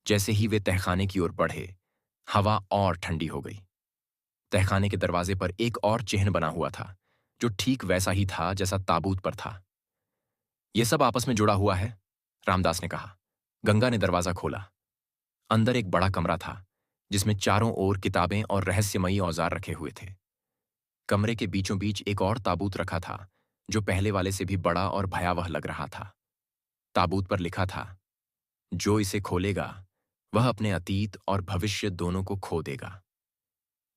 जैसे ही वे तहखाने की ओर बढ़े, हवा और ठंडी हो गई। तहखाने के दरवाजे पर एक और चिन्ह बना हुआ था, जो ठीक वैसा ही था जैसा ताबूत पर था। यह सब आपस में जुड़ा हुआ है, रामदास ने कहा। गंगा ने दरवाजा खोला। अंदर एक बड़ा कमरा था, जिसमें चारों ओर किताबें और रहस्यमयी औजार रखे हुए थे। कमरे के बीचों बीच एक और ताबूत रखा था, जो पहले वाले से भी बड़ा और भयावह लग रहा था। ताबूत पर लिखा था, जो इसे खोलेगा वह अपने अतीत और भविष्य दोनों को खो देगा।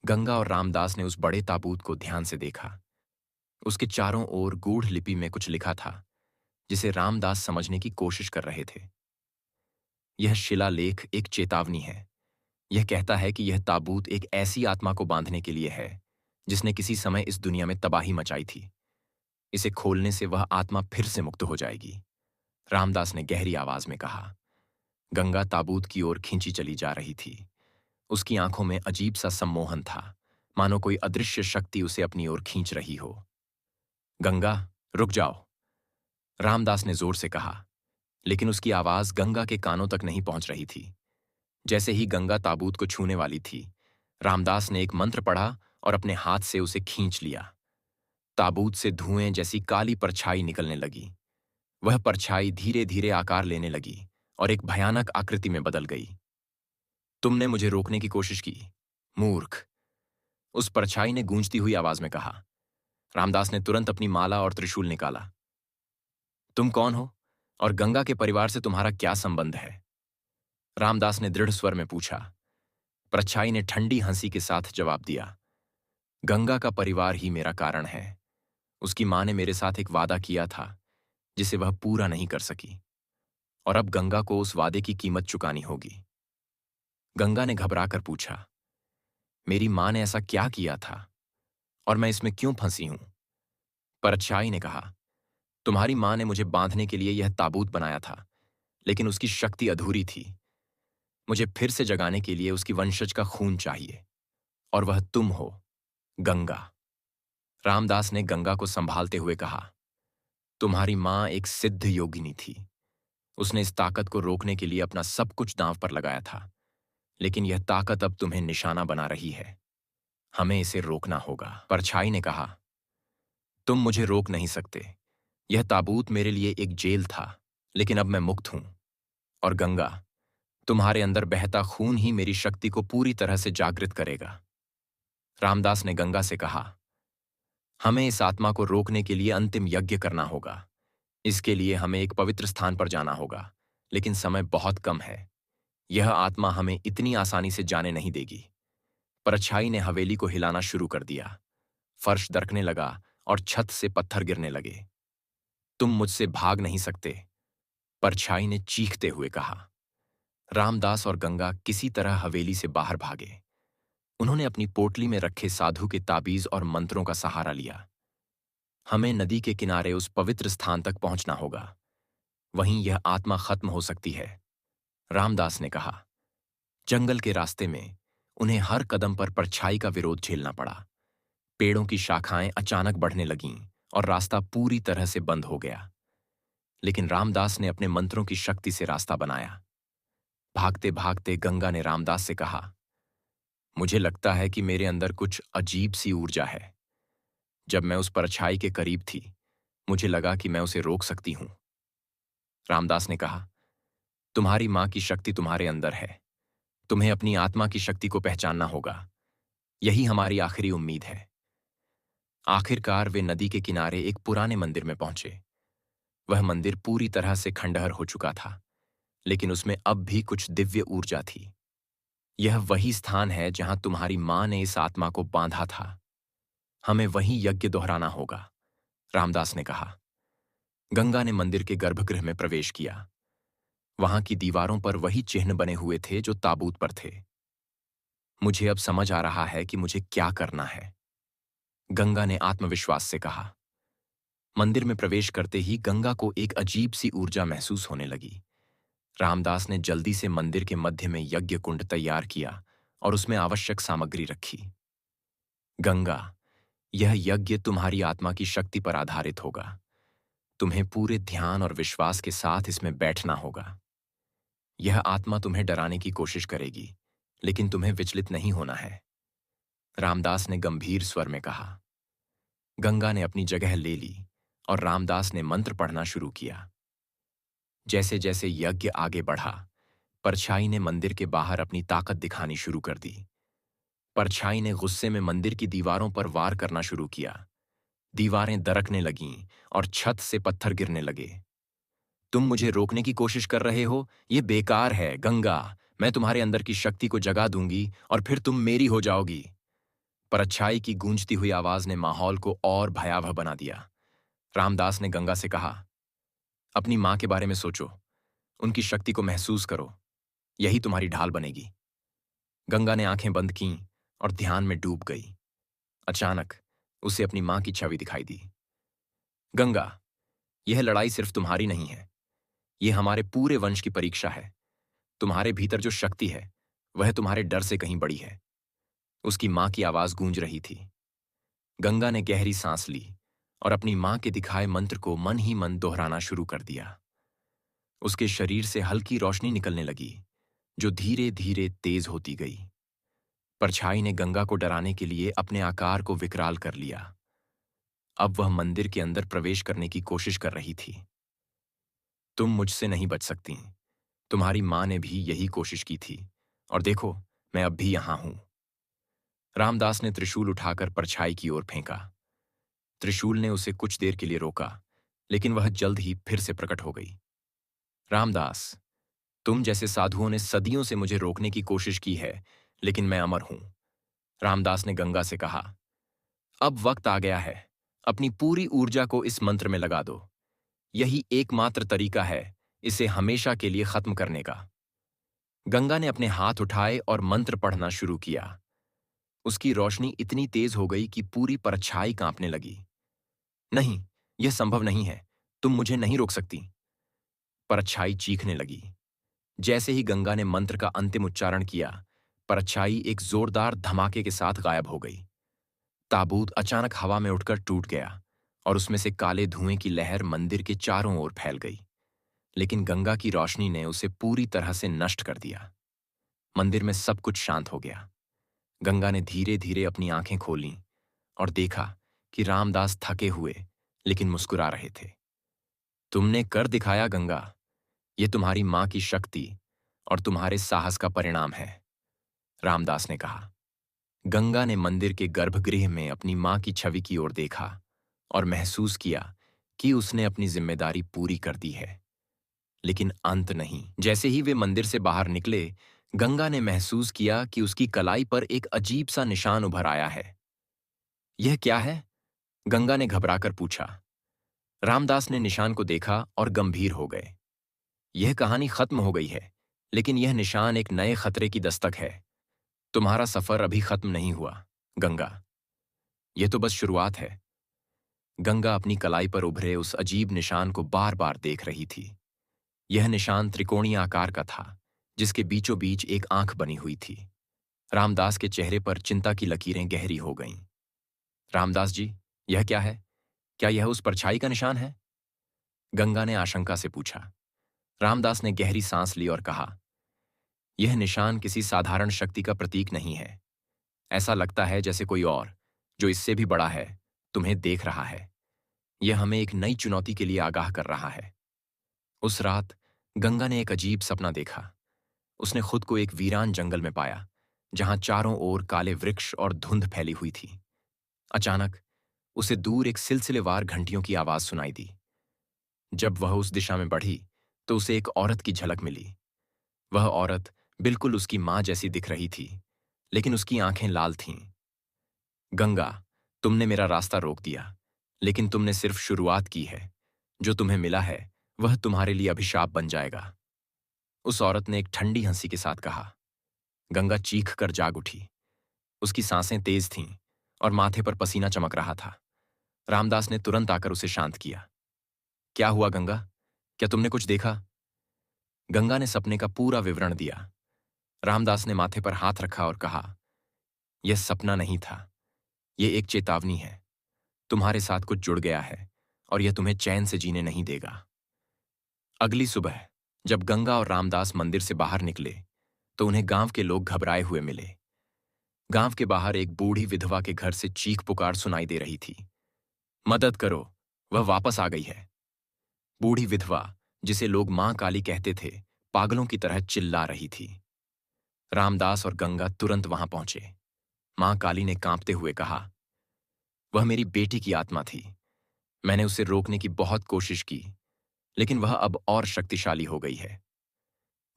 गंगा और रामदास ने उस बड़े ताबूत को ध्यान से देखा। उसके चारों ओर गूढ़ लिपि में कुछ लिखा था, जिसे रामदास समझने की कोशिश कर रहे थे। यह शिलालेख एक चेतावनी है। यह कहता है कि यह ताबूत एक ऐसी आत्मा को बांधने के लिए है, जिसने किसी समय इस दुनिया में तबाही मचाई थी। इसे खोलने से वह आत्मा फिर से मुक्त हो जाएगी, रामदास ने गहरी आवाज में कहा। गंगा ताबूत की ओर खींची चली जा रही थी। उसकी आंखों में अजीब सा सम्मोहन था, मानो कोई अदृश्य शक्ति उसे अपनी ओर खींच रही हो। गंगा, रुक जाओ, रामदास ने जोर से कहा, लेकिन उसकी आवाज गंगा के कानों तक नहीं पहुंच रही थी। जैसे ही गंगा ताबूत को छूने वाली थी, रामदास ने एक मंत्र पढ़ा और अपने हाथ से उसे खींच लिया। ताबूत से धुएं जैसी काली परछाई निकलने लगी। वह परछाई धीरे धीरे आकार लेने लगी और एक भयानक आकृति में बदल गई। तुमने मुझे रोकने की कोशिश की, मूर्ख, उस परछाई ने गूंजती हुई आवाज में कहा। रामदास ने तुरंत अपनी माला और त्रिशूल निकाला। तुम कौन हो और गंगा के परिवार से तुम्हारा क्या संबंध है? रामदास ने दृढ़ स्वर में पूछा। परछाई ने ठंडी हंसी के साथ जवाब दिया, गंगा का परिवार ही मेरा कारण है। उसकी मां ने मेरे साथ एक वादा किया था, जिसे वह पूरा नहीं कर सकी, और अब गंगा को उस वादे की कीमत चुकानी होगी। गंगा ने घबराकर पूछा, मेरी मां ने ऐसा क्या किया था और मैं इसमें क्यों फंसी हूं? परछाई ने कहा, तुम्हारी मां ने मुझे बांधने के लिए यह ताबूत बनाया था, लेकिन उसकी शक्ति अधूरी थी। मुझे फिर से जगाने के लिए उसकी वंशज का खून चाहिए, और वह तुम हो, गंगा। रामदास ने गंगा को संभालते हुए कहा, तुम्हारी मां एक सिद्ध योगिनी थी। उसने इस ताकत को रोकने के लिए अपना सब कुछ दांव पर लगाया था, लेकिन यह ताकत अब तुम्हें निशाना बना रही है। हमें इसे रोकना होगा। परछाई ने कहा, तुम मुझे रोक नहीं सकते। यह ताबूत मेरे लिए एक जेल था, लेकिन अब मैं मुक्त हूं। और गंगा, तुम्हारे अंदर बहता खून ही मेरी शक्ति को पूरी तरह से जागृत करेगा। रामदास ने गंगा से कहा, हमें इस आत्मा को रोकने के लिए अंतिम यज्ञ करना होगा। इसके लिए हमें एक पवित्र स्थान पर जाना होगा, लेकिन समय बहुत कम है। यह आत्मा हमें इतनी आसानी से जाने नहीं देगी। परछाई ने हवेली को हिलाना शुरू कर दिया। फर्श दरकने लगा और छत से पत्थर गिरने लगे। तुम मुझसे भाग नहीं सकते, परछाई ने चीखते हुए कहा। रामदास और गंगा किसी तरह हवेली से बाहर भागे। उन्होंने अपनी पोटली में रखे साधु के ताबीज और मंत्रों का सहारा लिया। हमें नदी के किनारे उस पवित्र स्थान तक पहुंचना होगा। वहीं यह आत्मा खत्म हो सकती है, रामदास ने कहा। जंगल के रास्ते में उन्हें हर कदम पर परछाई का विरोध झेलना पड़ा। पेड़ों की शाखाएं अचानक बढ़ने लगीं और रास्ता पूरी तरह से बंद हो गया। लेकिन रामदास ने अपने मंत्रों की शक्ति से रास्ता बनाया। भागते भागते गंगा ने रामदास से कहा, मुझे लगता है कि मेरे अंदर कुछ अजीब सी ऊर्जा है। जब मैं उस परछाई के करीब थी, मुझे लगा कि मैं उसे रोक सकती हूं। रामदास ने कहा, तुम्हारी मां की शक्ति तुम्हारे अंदर है। तुम्हें अपनी आत्मा की शक्ति को पहचानना होगा। यही हमारी आखिरी उम्मीद है। आखिरकार वे नदी के किनारे एक पुराने मंदिर में पहुंचे। वह मंदिर पूरी तरह से खंडहर हो चुका था, लेकिन उसमें अब भी कुछ दिव्य ऊर्जा थी। यह वही स्थान है जहां तुम्हारी मां ने इस आत्मा को बांधा था। हमें वही यज्ञ दोहराना होगा, रामदास ने कहा। गंगा ने मंदिर के गर्भगृह में प्रवेश किया। वहां की दीवारों पर वही चिन्ह बने हुए थे जो ताबूत पर थे। मुझे अब समझ आ रहा है कि मुझे क्या करना है, गंगा ने आत्मविश्वास से कहा। मंदिर में प्रवेश करते ही गंगा को एक अजीब सी ऊर्जा महसूस होने लगी। रामदास ने जल्दी से मंदिर के मध्य में यज्ञ कुंड तैयार किया और उसमें आवश्यक सामग्री रखी। गंगा, यह यज्ञ तुम्हारी आत्मा की शक्ति पर आधारित होगा। तुम्हें पूरे ध्यान और विश्वास के साथ इसमें बैठना होगा। यह आत्मा तुम्हें डराने की कोशिश करेगी, लेकिन तुम्हें विचलित नहीं होना है, रामदास ने गंभीर स्वर में कहा। गंगा ने अपनी जगह ले ली और रामदास ने मंत्र पढ़ना शुरू किया। जैसे जैसे यज्ञ आगे बढ़ा, परछाई ने मंदिर के बाहर अपनी ताकत दिखानी शुरू कर दी। परछाई ने गुस्से में मंदिर की दीवारों पर वार करना शुरू किया। दीवारें दरकने लगीं और छत से पत्थर गिरने लगे। तुम मुझे रोकने की कोशिश कर रहे हो, ये बेकार है गंगा। मैं तुम्हारे अंदर की शक्ति को जगा दूंगी और फिर तुम मेरी हो जाओगी। परछाई की गूंजती हुई आवाज ने माहौल को और भयावह बना दिया। रामदास ने गंगा से कहा, अपनी मां के बारे में सोचो, उनकी शक्ति को महसूस करो, यही तुम्हारी ढाल बनेगी। गंगा ने आंखें बंद कीं और ध्यान में डूब गई। अचानक उसे अपनी मां की छवि दिखाई दी। गंगा, यह लड़ाई सिर्फ तुम्हारी नहीं है, यह हमारे पूरे वंश की परीक्षा है। तुम्हारे भीतर जो शक्ति है वह तुम्हारे डर से कहीं बड़ी है। उसकी मां की आवाज गूंज रही थी। गंगा ने गहरी सांस ली और अपनी मां के दिखाए मंत्र को मन ही मन दोहराना शुरू कर दिया। उसके शरीर से हल्की रोशनी निकलने लगी, जो धीरे धीरे तेज होती गई। परछाई ने गंगा को डराने के लिए अपने आकार को विकराल कर लिया। अब वह मंदिर के अंदर प्रवेश करने की कोशिश कर रही थी। तुम मुझसे नहीं बच सकती। तुम्हारी मां ने भी यही कोशिश की थी, और देखो, मैं अब भी यहां हूं। रामदास ने त्रिशूल उठाकर परछाई की ओर फेंका। त्रिशूल ने उसे कुछ देर के लिए रोका, लेकिन वह जल्द ही फिर से प्रकट हो गई। रामदास, तुम जैसे साधुओं ने सदियों से मुझे रोकने की कोशिश की है, लेकिन मैं अमर हूं। रामदास ने गंगा से कहा, अब वक्त आ गया है, अपनी पूरी ऊर्जा को इस मंत्र में लगा दो। यही एकमात्र तरीका है इसे हमेशा के लिए खत्म करने का। गंगा ने अपने हाथ उठाए और मंत्र पढ़ना शुरू किया। उसकी रोशनी इतनी तेज हो गई कि पूरी परछाई कांपने लगी। नहीं, यह संभव नहीं है, तुम मुझे नहीं रोक सकती। परछाई चीखने लगी। जैसे ही गंगा ने मंत्र का अंतिम उच्चारण किया, परछाई एक जोरदार धमाके के साथ गायब हो गई। ताबूत अचानक हवा में उठकर टूट गया और उसमें से काले धुएं की लहर मंदिर के चारों ओर फैल गई। लेकिन गंगा की रोशनी ने उसे पूरी तरह से नष्ट कर दिया। मंदिर में सब कुछ शांत हो गया। गंगा ने धीरे धीरे अपनी आंखें खोलीं और देखा कि रामदास थके हुए लेकिन मुस्कुरा रहे थे। तुमने कर दिखाया गंगा, ये तुम्हारी मां की शक्ति और तुम्हारे साहस का परिणाम है, रामदास ने कहा। गंगा ने मंदिर के गर्भगृह में अपनी मां की छवि की ओर देखा और महसूस किया कि उसने अपनी जिम्मेदारी पूरी कर दी है। लेकिन अंत नहीं। जैसे ही वे मंदिर से बाहर निकले, गंगा ने महसूस किया कि उसकी कलाई पर एक अजीब सा निशान उभर आया है। यह क्या है? गंगा ने घबराकर पूछा। रामदास ने निशान को देखा और गंभीर हो गए। यह कहानी खत्म हो गई है, लेकिन यह निशान एक नए खतरे की दस्तक है। तुम्हारा सफर अभी खत्म नहीं हुआ, गंगा। यह तो बस शुरुआत है। गंगा अपनी कलाई पर उभरे उस अजीब निशान को बार बार देख रही थी। यह निशान त्रिकोणीय आकार का था, जिसके बीचों बीच एक आंख बनी हुई थी। रामदास के चेहरे पर चिंता की लकीरें गहरी हो गईं। रामदास जी, यह क्या है? क्या यह उस परछाई का निशान है? गंगा ने आशंका से पूछा। रामदास ने गहरी सांस ली और कहा, यह निशान किसी साधारण शक्ति का प्रतीक नहीं है। ऐसा लगता है जैसे कोई और, जो इससे भी बड़ा है, तुम्हें देख रहा है। यह हमें एक नई चुनौती के लिए आगाह कर रहा है। उस रात गंगा ने एक अजीब सपना देखा। उसने खुद को एक वीरान जंगल में पाया, जहां चारों ओर काले वृक्ष और धुंध फैली हुई थी। अचानक उसे दूर एक सिलसिलेवार घंटियों की आवाज सुनाई दी। जब वह उस दिशा में बढ़ी, तो उसे एक औरत की झलक मिली। वह औरत बिल्कुल उसकी मां जैसी दिख रही थी, लेकिन उसकी आंखें लाल थीं। गंगा, तुमने मेरा रास्ता रोक दिया, लेकिन तुमने सिर्फ शुरुआत की है। जो तुम्हें मिला है वह तुम्हारे लिए अभिशाप बन जाएगा, उस औरत ने एक ठंडी हंसी के साथ कहा। गंगा चीख कर जाग उठी। उसकी सांसें तेज थीं और माथे पर पसीना चमक रहा था। रामदास ने तुरंत आकर उसे शांत किया। क्या हुआ गंगा? क्या तुमने कुछ देखा? गंगा ने सपने का पूरा विवरण दिया। रामदास ने माथे पर हाथ रखा और कहा, यह सपना नहीं था, यह एक चेतावनी है। तुम्हारे साथ कुछ जुड़ गया है और यह तुम्हें चैन से जीने नहीं देगा। अगली सुबह जब गंगा और रामदास मंदिर से बाहर निकले तो उन्हें गांव के लोग घबराए हुए मिले। गांव के बाहर एक बूढ़ी विधवा के घर से चीख पुकार सुनाई दे रही थी। मदद करो, वह वापस आ गई है। बूढ़ी विधवा, जिसे लोग मां काली कहते थे, पागलों की तरह चिल्ला रही थी। रामदास और गंगा तुरंत वहां पहुंचे। मां काली ने कांपते हुए कहा, वह मेरी बेटी की आत्मा थी। मैंने उसे रोकने की बहुत कोशिश की, लेकिन वह अब और शक्तिशाली हो गई है।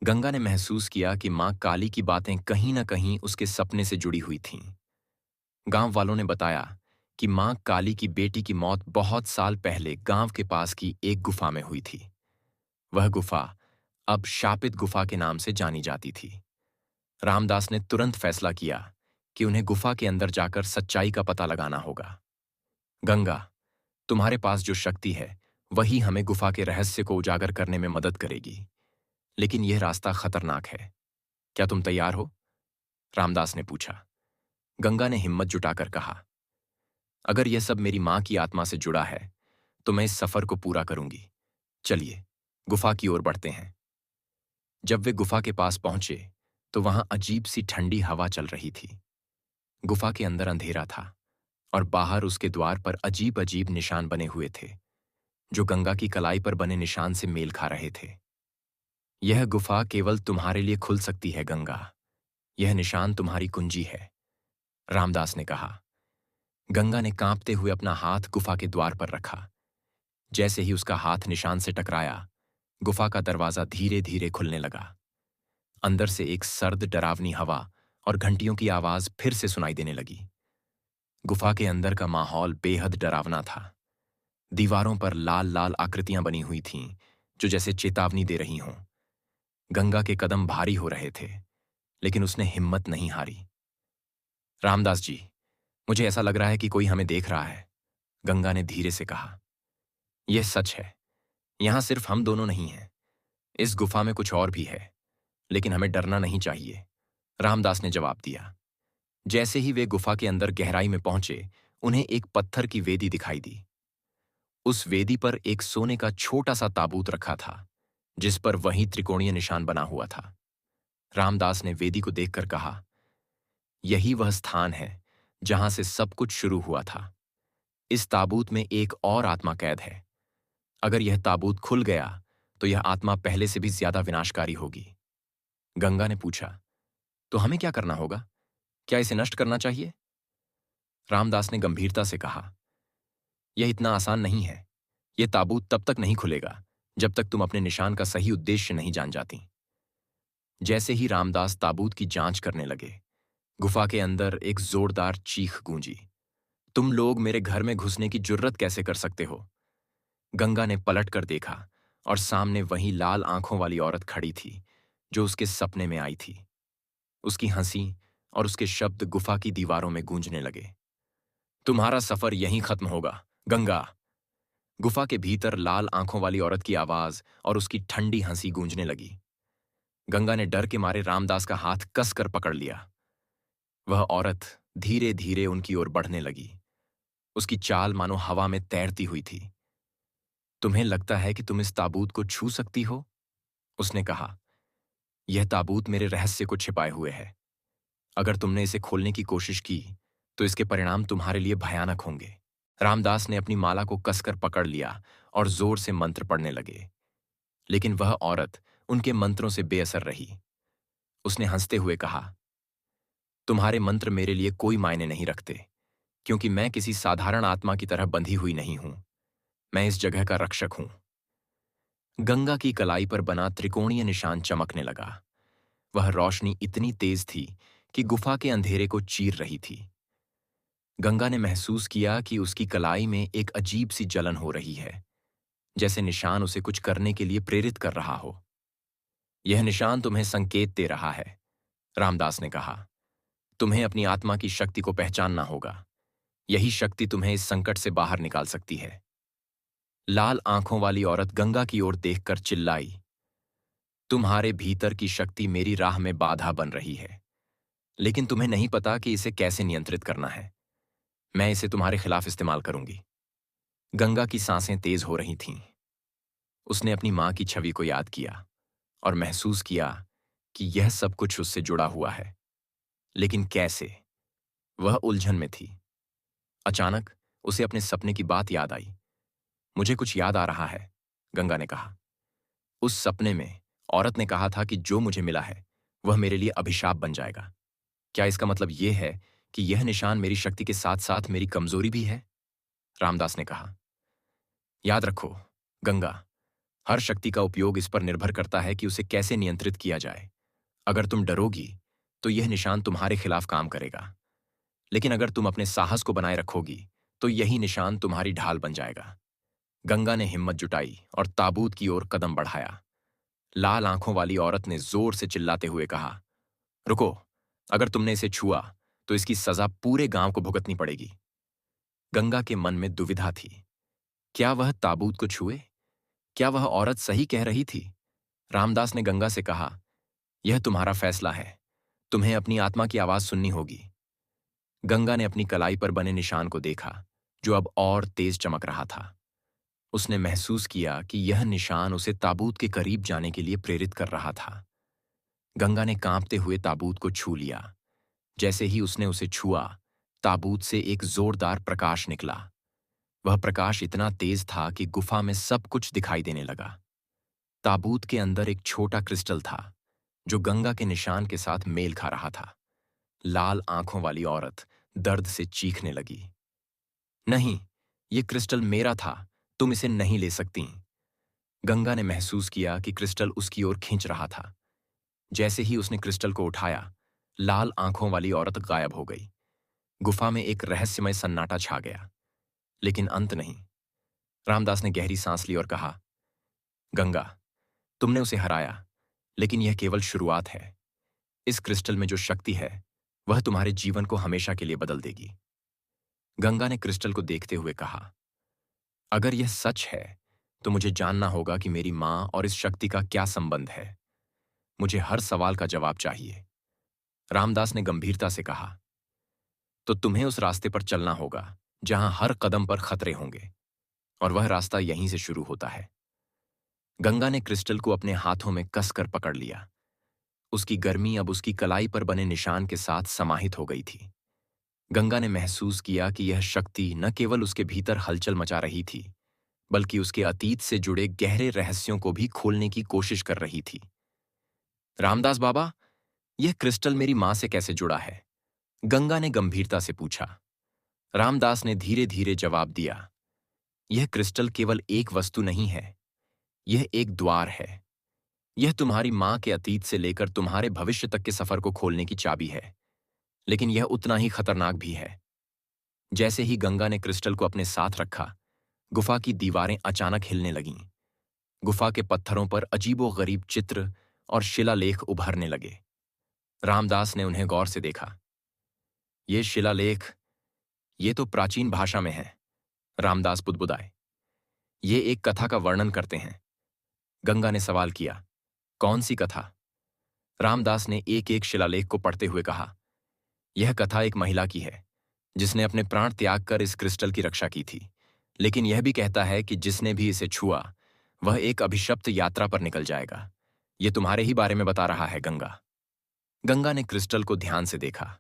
गंगा ने महसूस किया कि मां काली की बातें कहीं न कहीं उसके सपने से जुड़ी हुई थीं। गांव वालों ने बताया कि मां काली की बेटी की मौत बहुत साल पहले गांव के पास की एक गुफा में हुई थी। वह गुफा अब शापित गुफा के नाम से जानी जाती थी। रामदास ने तुरंत फैसला किया कि उन्हें गुफा के अंदर जाकर सच्चाई का पता लगाना होगा। गंगा, तुम्हारे पास जो शक्ति है वही हमें गुफा के रहस्य को उजागर करने में मदद करेगी, लेकिन यह रास्ता खतरनाक है। क्या तुम तैयार हो? रामदास ने पूछा। गंगा ने हिम्मत जुटाकर कहा, अगर यह सब मेरी मां की आत्मा से जुड़ा है तो मैं इस सफर को पूरा करूंगी। चलिए, गुफा की ओर बढ़ते हैं। जब वे गुफा के पास पहुंचे तो वहां अजीब सी ठंडी हवा चल रही थी। गुफा के अंदर अंधेरा था और बाहर उसके द्वार पर अजीब अजीब निशान बने हुए थे, जो गंगा की कलाई पर बने निशान से मेल खा रहे थे। यह गुफा केवल तुम्हारे लिए खुल सकती है गंगा। यह निशान तुम्हारी कुंजी है, रामदास ने कहा। गंगा ने कांपते हुए अपना हाथ गुफा के द्वार पर रखा। जैसे ही उसका हाथ निशान से टकराया, गुफा का दरवाजा धीरे धीरे खुलने लगा। अंदर से एक सर्द डरावनी हवा और घंटियों की आवाज फिर से सुनाई देने लगी। गुफा के अंदर का माहौल बेहद डरावना था। दीवारों पर लाल लाल आकृतियां बनी हुई थीं, जो जैसे चेतावनी दे रही हों। गंगा के कदम भारी हो रहे थे, लेकिन उसने हिम्मत नहीं हारी। रामदास जी, मुझे ऐसा लग रहा है कि कोई हमें देख रहा है, गंगा ने धीरे से कहा। यह सच है, यहां सिर्फ हम दोनों नहीं हैं। इस गुफा में कुछ और भी है, लेकिन हमें डरना नहीं चाहिए, रामदास ने जवाब दिया। जैसे ही वे गुफा के अंदर गहराई में पहुंचे, उन्हें एक पत्थर की वेदी दिखाई दी। उस वेदी पर एक सोने का छोटा सा ताबूत रखा था, जिस पर वही त्रिकोणीय निशान बना हुआ था। रामदास ने वेदी को देखकर कहा, यही वह स्थान है जहां से सब कुछ शुरू हुआ था। इस ताबूत में एक और आत्मा कैद है। अगर यह ताबूत खुल गया तो यह आत्मा पहले से भी ज्यादा विनाशकारी होगी। गंगा ने पूछा, तो हमें क्या करना होगा? क्या इसे नष्ट करना चाहिए? रामदास ने गंभीरता से कहा, यह इतना आसान नहीं है। यह ताबूत तब तक नहीं खुलेगा जब तक तुम अपने निशान का सही उद्देश्य नहीं जान जाती। जैसे ही रामदास ताबूत की जांच करने लगे, गुफा के अंदर एक जोरदार चीख गूंजी। तुम लोग मेरे घर में घुसने की जुर्रत कैसे कर सकते हो? गंगा ने पलट कर देखा और सामने वही लाल आंखों वाली औरत खड़ी थी, जो उसके सपने में आई थी। उसकी हंसी और उसके शब्द गुफा की दीवारों में गूंजने लगे। तुम्हारा सफर यहीं खत्म होगा, गंगा। गुफा के भीतर लाल आंखों वाली औरत की आवाज और उसकी ठंडी हंसी गूंजने लगी। गंगा ने डर के मारे रामदास का हाथ कसकर पकड़ लिया। वह औरत धीरे धीरे उनकी ओर बढ़ने लगी। उसकी चाल मानो हवा में तैरती हुई थी। तुम्हें लगता है कि तुम इस ताबूत को छू सकती हो? उसने कहा। यह ताबूत मेरे रहस्य को छिपाए हुए है। अगर तुमने इसे खोलने की कोशिश की तो इसके परिणाम तुम्हारे लिए भयानक होंगे। रामदास ने अपनी माला को कसकर पकड़ लिया और जोर से मंत्र पढ़ने लगे, लेकिन वह औरत उनके मंत्रों से बेअसर रही। उसने हंसते हुए कहा, तुम्हारे मंत्र मेरे लिए कोई मायने नहीं रखते, क्योंकि मैं किसी साधारण आत्मा की तरह बंधी हुई नहीं हूं। मैं इस जगह का रक्षक हूं। गंगा की कलाई पर बना त्रिकोणीय निशान चमकने लगा। वह रोशनी इतनी तेज थी कि गुफा के अंधेरे को चीर रही थी। गंगा ने महसूस किया कि उसकी कलाई में एक अजीब सी जलन हो रही है, जैसे निशान उसे कुछ करने के लिए प्रेरित कर रहा हो। यह निशान तुम्हें संकेत दे रहा है, रामदास ने कहा। तुम्हें अपनी आत्मा की शक्ति को पहचानना होगा। यही शक्ति तुम्हें इस संकट से बाहर निकाल सकती है। लाल आंखों वाली औरत गंगा की ओर देखकर चिल्लाई, तुम्हारे भीतर की शक्ति मेरी राह में बाधा बन रही है, लेकिन तुम्हें नहीं पता कि इसे कैसे नियंत्रित करना है। मैं इसे तुम्हारे खिलाफ इस्तेमाल करूंगी। गंगा की सांसें तेज हो रही थीं। उसने अपनी मां की छवि को याद किया। और महसूस किया कि यह सब कुछ उससे जुड़ा हुआ है। लेकिन कैसे? वह उलझन में थी। अचानक उसे अपने सपने की बात याद आई। मुझे कुछ याद आ रहा है, गंगा ने कहा। उस सपने में औरत ने कहा था कि जो मुझे मिला है वह मेरे लिए अभिशाप बन जाएगा। क्या इसका मतलब यह है कि यह निशान मेरी शक्ति के साथ साथ मेरी कमजोरी भी है? रामदास ने कहा। याद रखो, गंगा, हर शक्ति का उपयोग इस पर निर्भर करता है कि उसे कैसे नियंत्रित किया जाए। अगर तुम डरोगी तो यह निशान तुम्हारे खिलाफ काम करेगा, लेकिन अगर तुम अपने साहस को बनाए रखोगी तो यही निशान तुम्हारी ढाल बन जाएगा। गंगा ने हिम्मत जुटाई और ताबूत की ओर कदम बढ़ाया। लाल आंखों वाली औरत ने जोर से चिल्लाते हुए कहा, रुको, अगर तुमने इसे छुआ तो इसकी सजा पूरे गांव को भुगतनी पड़ेगी। गंगा के मन में दुविधा थी। क्या वह ताबूत को छुए? क्या वह औरत सही कह रही थी? रामदास ने गंगा से कहा, यह तुम्हारा फैसला है। तुम्हें अपनी आत्मा की आवाज सुननी होगी। गंगा ने अपनी कलाई पर बने निशान को देखा, जो अब और तेज चमक रहा था। उसने महसूस किया कि यह निशान उसे ताबूत के करीब जाने के लिए प्रेरित कर रहा था। गंगा ने कांपते हुए ताबूत को छू लिया। जैसे ही उसने उसे छुआ, ताबूत से एक जोरदार प्रकाश निकला। वह प्रकाश इतना तेज था कि गुफा में सब कुछ दिखाई देने लगा। ताबूत के अंदर एक छोटा क्रिस्टल था, जो गंगा के निशान के साथ मेल खा रहा था। लाल आंखों वाली औरत दर्द से चीखने लगी। नहीं, ये क्रिस्टल मेरा था, तुम इसे नहीं ले सकती। गंगा ने महसूस किया कि क्रिस्टल उसकी ओर खींच रहा था। जैसे ही उसने क्रिस्टल को उठाया, लाल आंखों वाली औरत गायब हो गई। गुफा में एक रहस्यमय सन्नाटा छा गया, लेकिन अंत नहीं। रामदास ने गहरी सांस ली और कहा, गंगा, तुमने उसे हराया, लेकिन यह केवल शुरुआत है। इस क्रिस्टल में जो शक्ति है वह तुम्हारे जीवन को हमेशा के लिए बदल देगी। गंगा ने क्रिस्टल को देखते हुए कहा, अगर यह सच है तो मुझे जानना होगा कि मेरी मां और इस शक्ति का क्या संबंध है। मुझे हर सवाल का जवाब चाहिए। रामदास ने गंभीरता से कहा, तो तुम्हें उस रास्ते पर चलना होगा जहां हर कदम पर खतरे होंगे, और वह रास्ता यहीं से शुरू होता है। गंगा ने क्रिस्टल को अपने हाथों में कसकर पकड़ लिया। उसकी गर्मी अब उसकी कलाई पर बने निशान के साथ समाहित हो गई थी। गंगा ने महसूस किया कि यह शक्ति न केवल उसके भीतर हलचल मचा रही थी, बल्कि उसके अतीत से जुड़े गहरे रहस्यों को भी खोलने की कोशिश कर रही थी। रामदास बाबा, यह क्रिस्टल मेरी मां से कैसे जुड़ा है? गंगा ने गंभीरता से पूछा। रामदास ने धीरे धीरे जवाब दिया, यह क्रिस्टल केवल एक वस्तु नहीं है, यह एक द्वार है। यह तुम्हारी मां के अतीत से लेकर तुम्हारे भविष्य तक के सफर को खोलने की चाबी है, लेकिन यह उतना ही खतरनाक भी है। जैसे ही गंगा ने क्रिस्टल को अपने साथ रखा, गुफा की दीवारें अचानक हिलने लगीं। गुफा के पत्थरों पर अजीबोगरीब चित्र और शिलालेख उभरने लगे। रामदास ने उन्हें गौर से देखा। ये शिलालेख, ये तो प्राचीन भाषा में है। रामदास बुदबुदाए। ये एक कथा का वर्णन करते हैं। गंगा ने सवाल किया, कौन सी कथा? रामदास ने एक एक शिलालेख को पढ़ते हुए कहा, यह कथा एक महिला की है जिसने अपने प्राण त्याग कर इस क्रिस्टल की रक्षा की थी, लेकिन यह भी कहता है कि जिसने भी इसे छुआ वह एक अभिशप्त यात्रा पर निकल जाएगा। यह तुम्हारे ही बारे में बता रहा है, गंगा। गंगा ने क्रिस्टल को ध्यान से देखा।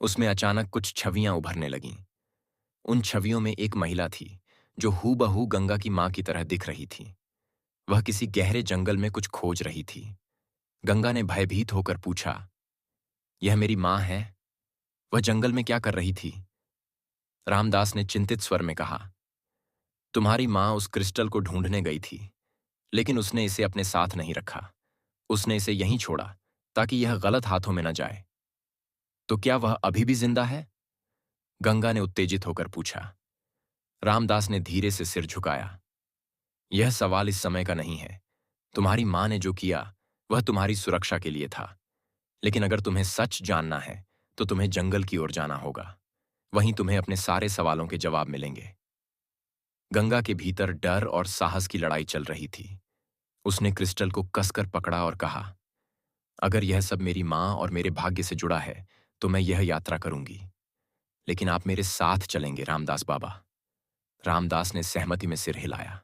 उसमें अचानक कुछ छवियां उभरने लगीं। उन छवियों में एक महिला थी जो हूबहू गंगा की मां की तरह दिख रही थी। वह किसी गहरे जंगल में कुछ खोज रही थी। गंगा ने भयभीत होकर पूछा, यह मेरी मां है? वह जंगल में क्या कर रही थी? रामदास ने चिंतित स्वर में कहा, तुम्हारी मां उस क्रिस्टल को ढूंढने गई थी, लेकिन उसने इसे अपने साथ नहीं रखा। उसने इसे यहीं छोड़ा ताकि यह गलत हाथों में न जाए। तो क्या वह अभी भी जिंदा है? गंगा ने उत्तेजित होकर पूछा। रामदास ने धीरे से सिर झुकाया। यह सवाल इस समय का नहीं है। तुम्हारी मां ने जो किया वह तुम्हारी सुरक्षा के लिए था, लेकिन अगर तुम्हें सच जानना है तो तुम्हें जंगल की ओर जाना होगा। वहीं तुम्हें अपने सारे सवालों के जवाब मिलेंगे। गंगा के भीतर डर और साहस की लड़ाई चल रही थी। उसने क्रिस्टल को कसकर पकड़ा और कहा, अगर यह सब मेरी मां और मेरे भाग्य से जुड़ा है तो मैं यह यात्रा करूंगी, लेकिन आप मेरे साथ चलेंगे, रामदास बाबा। रामदास ने सहमति में सिर हिलाया।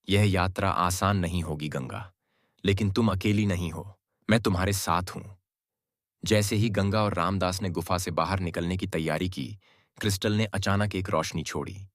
यह यात्रा आसान नहीं होगी, गंगा, लेकिन तुम अकेली नहीं हो, मैं तुम्हारे साथ हूं। जैसे ही गंगा और रामदास ने गुफा से बाहर निकलने की तैयारी की, क्रिस्टल ने अचानक एक रोशनी छोड़ी।